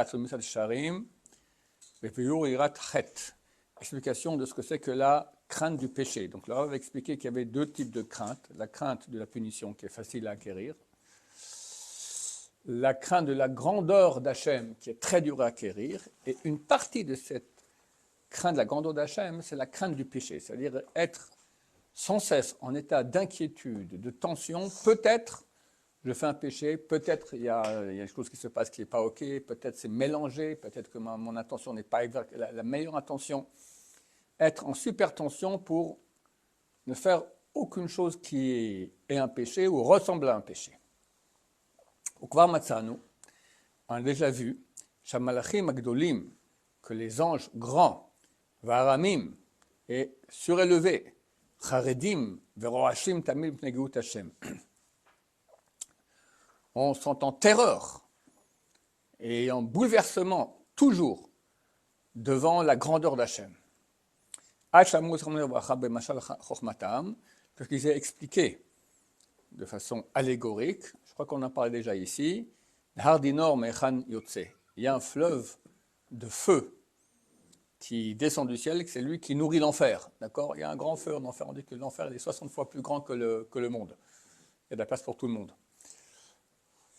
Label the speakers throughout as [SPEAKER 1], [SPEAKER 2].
[SPEAKER 1] 4, le Misal Sharim, Bepiyur Irat Chet. Explication de ce que c'est que la crainte du péché. Donc, le Rav va expliquer qu'il y avait deux types de crainte. La crainte de la punition qui est facile à acquérir. La crainte de la grandeur d'Hachem qui est très dure à acquérir. Et une partie de cette crainte de la grandeur d'Hachem, c'est la crainte du péché. C'est-à-dire être sans cesse en état d'inquiétude, de tension. Peut-être je fais un péché, peut-être il y a quelque chose qui se passe qui n'est pas OK, peut-être c'est mélangé, peut-être que mon intention n'est pas la meilleure intention. Être en super tension pour ne faire aucune chose qui est un péché ou ressemble à un péché. Au Kvar Matzanu, on a déjà vu, Shamalachim Agdolim, que les anges grands, Varamim, et surélevés, Charedim, Veroachim Tamil Pnegeut Hashem, on sont en terreur et en bouleversement toujours devant la grandeur d'Hachem. Parce qu'ils ont expliqué de façon allégorique, je crois qu'on en parlait déjà ici, il y a un fleuve de feu qui descend du ciel, c'est lui qui nourrit l'enfer. D'accord ? Il y a un grand feu en enfer, on dit que l'enfer est 60 fois plus grand que le monde. Il y a de la place pour tout le monde.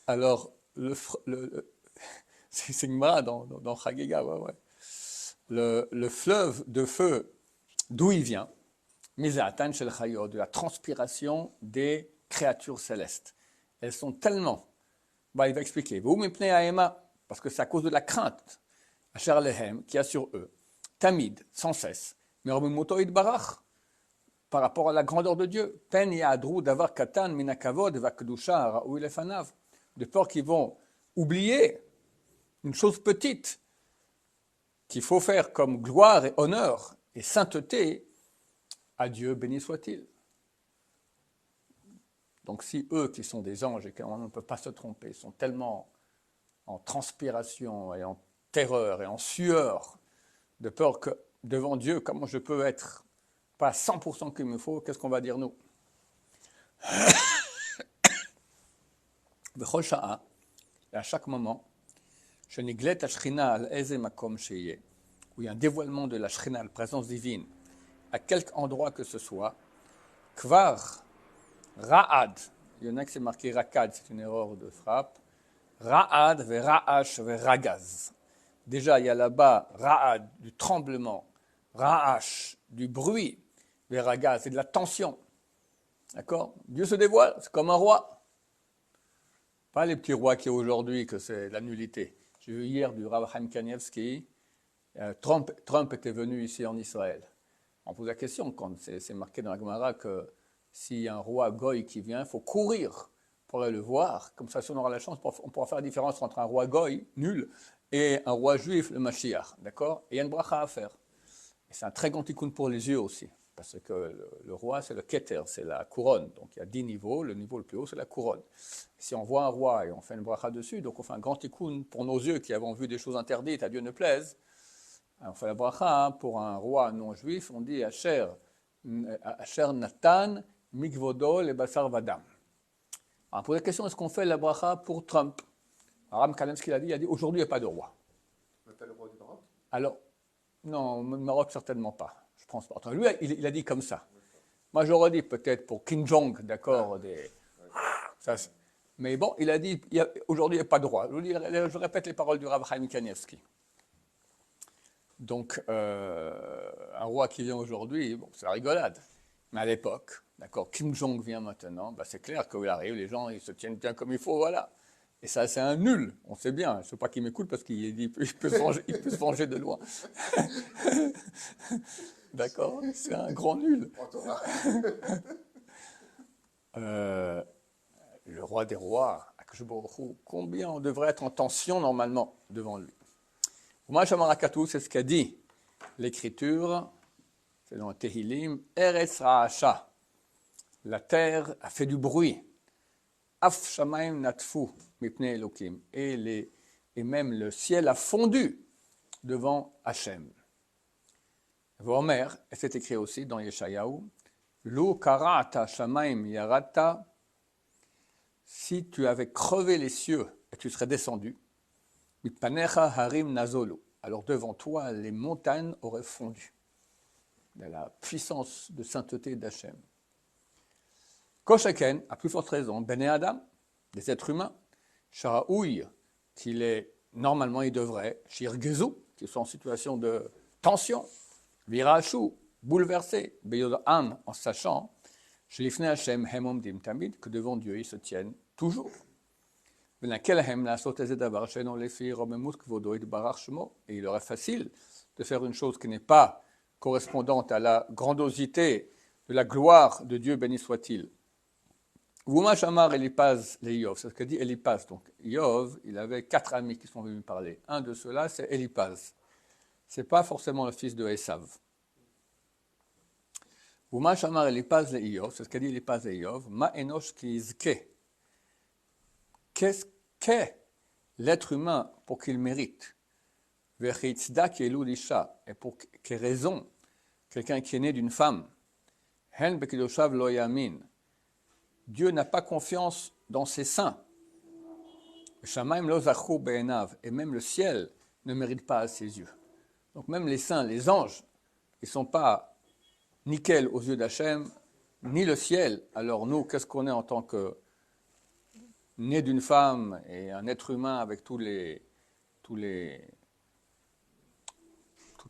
[SPEAKER 1] Alors, c'est une mara dans Chagiga, ouais. Le fleuve de feu, d'où il vient, Mizatan shel chayot, de la transpiration des créatures célestes. Elles sont tellement, il va expliquer, parce que c'est à cause de la crainte, Asher lehem, qui a sur eux, Tamid, sans cesse, mais barach, par rapport à la grandeur de Dieu, pen ya'adru davar katan minakavod vakdusha ra'u lefanav, de peur qu'ils vont oublier une chose petite qu'il faut faire comme gloire et honneur et sainteté à Dieu, béni soit-il. Donc si eux qui sont des anges et qu'on ne peut pas se tromper, sont tellement en transpiration et en terreur et en sueur, de peur que devant Dieu, comment je peux être pas 100% qu'il me faut, qu'est-ce qu'on va dire nous? Et à chaque moment, où il y a un dévoilement de la Shekhinah, la présence divine, à quelque endroit que ce soit, Kvar, Ra'ad, il y en a qui c'est marqué Rakad, c'est une erreur de frappe, Ra'ad, Ra'ash, Ragaz. Déjà, il y a là-bas Ra'ad, du tremblement, Ra'ash, du bruit, Ragaz, c'est de la tension. D'accord? Dieu se dévoile, c'est comme un roi. Pas les petits rois qui aujourd'hui, que c'est la nullité. J'ai vu hier du Rav Chaim Kanievski, Trump était venu ici en Israël. On pose la question, quand c'est marqué dans la Gemara que s'il y a un roi goy qui vient, il faut courir pour aller le voir. Comme ça, si on aura la chance, on pourra faire la différence entre un roi goy, nul, et un roi juif, le Mashiach. D'accord? Et il y a une bracha à faire. Et c'est un très grand tikkun pour les yeux aussi. Parce que le roi, c'est le keter, c'est la couronne. Donc il y a 10 niveaux, le niveau le plus haut, c'est la couronne. Si on voit un roi et on fait une bracha dessus, donc on fait un grand tikkun pour nos yeux qui avons vu des choses interdites, à Dieu ne plaise. On fait la bracha pour un roi non juif, on dit Asher Natan Mikvodo le Basar Vadam. Alors pour la question, est-ce qu'on fait la bracha pour Trump? Aram Kalemski a dit aujourd'hui il n'y a pas de roi.
[SPEAKER 2] Mais t'as le roi du Maroc?
[SPEAKER 1] Alors, non, au Maroc certainement pas. Je pense pas. Lui, il a dit comme ça. Moi, j'aurais dit peut-être pour Kim Jong, d'accord, mais bon, il a dit aujourd'hui, il n'y a pas de roi. Je répète les paroles du Rav Chaim Kanievski. Donc, un roi qui vient aujourd'hui, bon, c'est la rigolade. Mais à l'époque, d'accord, Kim Jong vient maintenant, c'est clair qu'il arrive, les gens ils se tiennent bien comme il faut, voilà. Et ça, c'est un nul, on sait bien. Je ne sais pas qu'il m'écoute parce qu'il peut se venger de loin. D'accord? C'est un grand nul. Le roi des rois, combien on devrait être en tension normalement devant lui? Moi, Shamarakatou, c'est ce qu'a dit l'Écriture, c'est dans Tehilim, Eretz Ra'asha. La terre a fait du bruit. Af Shamaim Natfu, Mipnei Elokim. Et même le ciel a fondu devant Hachem. Vomer, et c'est écrit aussi dans Yeshayahu, Lo kara'ata shamaim yarata, si tu avais crevé les cieux et tu serais descendu, Mitpanecha harim nazolu. Alors devant toi, les montagnes auraient fondu. De la puissance de sainteté d'Hachem. Koshaken, à plus forte raison, Bene Adam, des êtres humains, Sharaouy, qu'il est, normalement il devrait, Shirgezu, qui sont en situation de tension, Virachou, bouleversé, Beyodam, en sachant, Shlifne Hachem Hemom Dim Tamid, que devant Dieu ils se tiennent toujours. Et il leur est facile de faire une chose qui n'est pas correspondante à la grandiosité de la gloire de Dieu, béni soit-il. Vuma Shamar Elipaz le Iov, c'est ce que dit Elipaz. Donc Iov, il avait 4 amis qui sont venus parler. Un de ceux-là, c'est Elipaz. Ce n'est pas forcément le fils de Esav. Vuma Shamar Elipaz le Iov, c'est ce que dit Elipaz le Iov. Ma enosh ki izke. Qu'est-ce qu'est l'être humain pour qu'il mérite? Et pour quelle raison quelqu'un qui est né d'une femme? Dieu n'a pas confiance dans ses saints. Et même le ciel ne mérite pas à ses yeux. Donc même les saints, les anges, ils ne sont pas nickel aux yeux d'Hachem, ni le ciel. Alors nous, qu'est-ce qu'on est en tant que né d'une femme et un être humain avec toute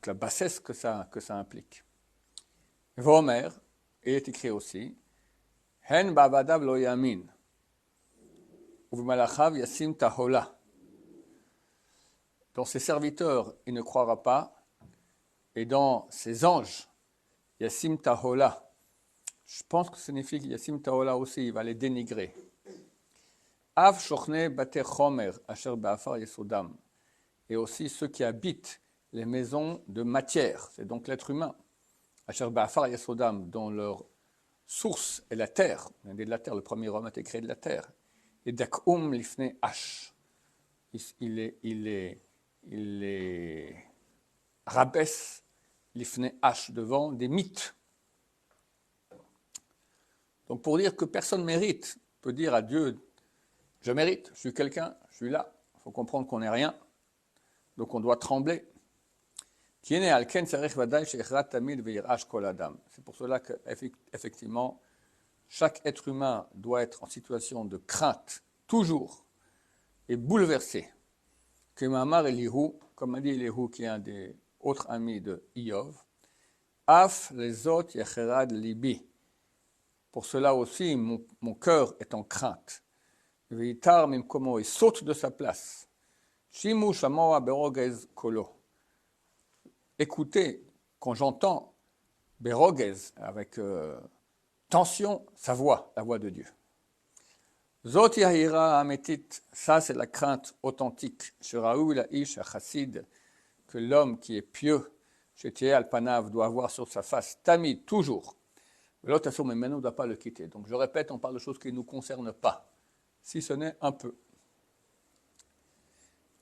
[SPEAKER 1] la bassesse que ça implique. Vomer, il est écrit aussi, Hen ba'avadav lo yamin, uv'malachav yasim tahola. Dans ses serviteurs, il ne croira pas, et dans ses anges, yasim tahola. Je pense que ça signifie que yasim tahola aussi, il va les dénigrer. Av shochne bate chomer asher ba'afar yesodam. Et aussi ceux qui habitent les maisons de matière, c'est donc l'être humain. Asher ba'afar yesodam, dont leur source est la terre. On dit de la terre, le premier homme a été créé de la terre. Et dak'um lifne ash. Il les rabaisse lifne ash devant des mythes. Donc pour dire que personne ne mérite, on peut dire à Dieu, je mérite, je suis quelqu'un, je suis là. Il faut comprendre qu'on n'est rien. Donc on doit trembler. C'est pour cela qu'effectivement, chaque être humain doit être en situation de crainte, toujours, et bouleversé. Comme a dit Elihu, qui est un des autres amis de Iov, Af les autres yecherad libi. Pour cela aussi, mon cœur est en crainte. Il saute de sa place. Shimu shamoa berogez kolo. Écoutez, quand j'entends berogez, avec tension, sa voix, la voix de Dieu. Zot yahira ametit, ça c'est la crainte authentique. Sheraou la ish chassid, que l'homme qui est pieux, chez Alpanav, doit avoir sur sa face, tamid, toujours. L'autre façon, mais maintenant, on ne doit pas le quitter. Donc je répète, on parle de choses qui ne nous concernent pas, si ce n'est un peu.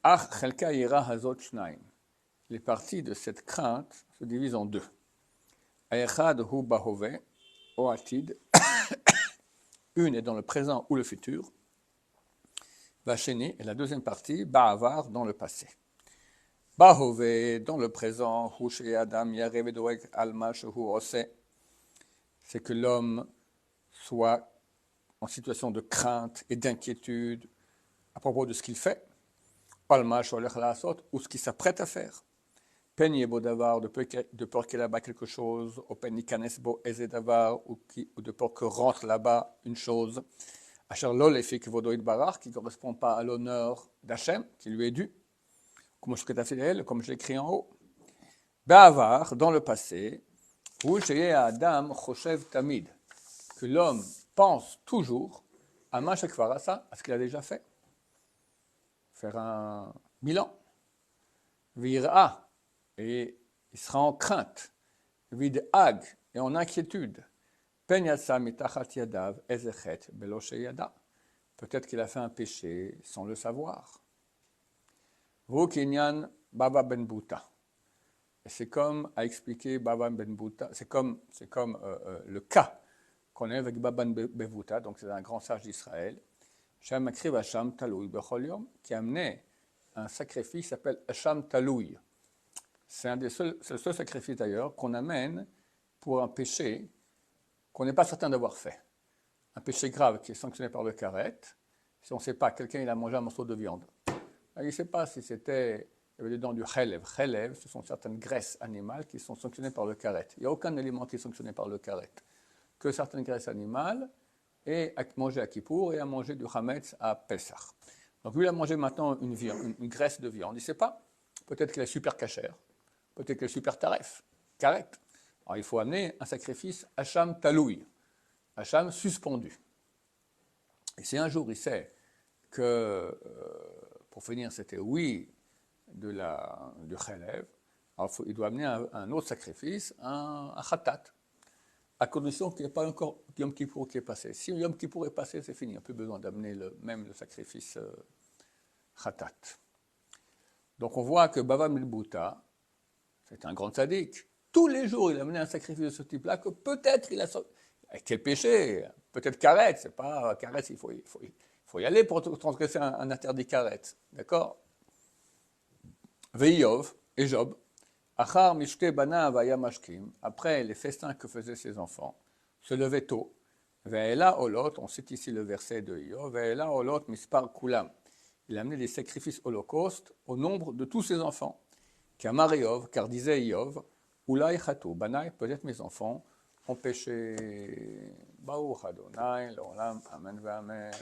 [SPEAKER 1] Ach chelka yira hazot shnaim. Les parties de cette crainte se divisent en deux. Ayechad hu bahove, o atid. Une est dans le présent ou le futur. Vacheni, et la deuxième partie, ba'avar, dans le passé. Bahove, dans le présent, hu she adam yarev edoeg alma shehu ose. C'est que l'homme soit en situation de crainte et d'inquiétude à propos de ce qu'il fait, alma sholech la'asot, ou ce qu'il s'apprête à faire. Pen yebo davar, de peur qu'il y ait là-bas quelque chose, ou pen ikanes bo eze davar, ou de peur que rentre là-bas une chose. Asher lo lefi kvodo itbarach, qui ne correspond pas à l'honneur d'Hachem, qui lui est dû, comme je l'écris en haut. Ba'avar, dans le passé, Adam choshev tamid, que l'homme pense toujours à mashakvarasa, à ce qu'il a déjà fait. Faire un bilan. Vira, et il sera en crainte. Vid'ag, et en inquiétude. Penyatsa mitachat yadav ezechet belo sheyada. Peut-être qu'il a fait un péché sans le savoir. Vukinyan baba ben buta. Et c'est comme a expliqué Baba Ben Bouta, c'est comme le cas qu'on a avec Baba Ben Bouta, donc c'est un grand sage d'Israël, qui amenait un sacrifice qui s'appelle Hacham Taloui. C'est le seul sacrifice d'ailleurs qu'on amène pour un péché qu'on n'est pas certain d'avoir fait. Un péché grave qui est sanctionné par le karet. Si on ne sait pas, quelqu'un il a mangé un morceau de viande. Il ne sait pas si c'était, il y avait dedans du chelev. Chelev, ce sont certaines graisses animales qui sont sanctionnées par le karet. Il n'y a aucun aliment qui est sanctionné par le karet. Que certaines graisses animales, et à manger à Kippour et à manger du Hametz à Pesach. Donc lui, il a mangé maintenant une graisse de viande. Il ne sait pas. Peut-être qu'elle est super cachère. Peut-être qu'elle est super taref. Karet. Alors il faut amener un sacrifice Hacham Taloui. Hacham suspendu. Et si un jour il sait que, pour finir, c'était oui du Chelev, alors il doit amener un autre sacrifice, un Khatat, à condition qu'il n'y ait pas encore Yom Kippour qui est passé. Si Yom Kippour est passé, c'est fini, il n'y a plus besoin d'amener même le sacrifice Khatat. Donc on voit que Bava Milbouta, c'est un grand sadique. Tous les jours, il amenait un sacrifice de ce type-là, que peut-être il a... Quel péché? Peut-être karet, c'est pas karet, il faut y aller pour transgresser un interdit karet. D'accord? Veïov et Job, Achar mishte bana vaya mashkim, après les festins que faisaient ses enfants, se levait tôt. Ve'ela olot, on cite ici le verset de Iov, Ve'ela olot mispar kulam. Il amenait des sacrifices holocaustes au nombre de tous ses enfants. Kamar Iov, car disait Iov, Oulai chatou, banaï, peut-être mes enfants, ont péché. Baruch Adonai, l'olam, amen, amen.